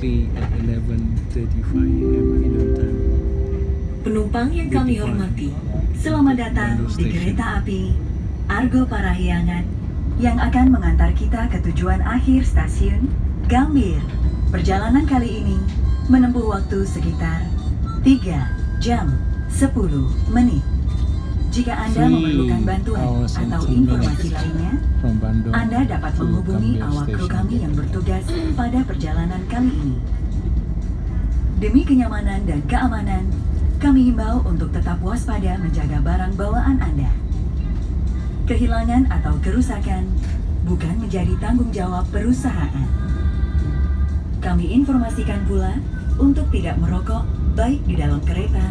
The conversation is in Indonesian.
exactly at 11:35 a.m. Indian time. Penumpang yang kami hormati, selamat datang di kereta api Argo Parahyangan yang akan mengantar kita ke tujuan akhir stasiun Gambir. Perjalanan kali ini menempuh waktu sekitar 3 jam 10 menit. Jika Anda memerlukan bantuan atau informasi lainnya, Anda dapat menghubungi awak kru kami yang bertugas pada perjalanan kali ini. Demi kenyamanan dan keamanan, kami himbau untuk tetap waspada menjaga barang bawaan Anda. Kehilangan atau kerusakan bukan menjadi tanggung jawab perusahaan. Kami informasikan pula untuk tidak merokok baik di dalam kereta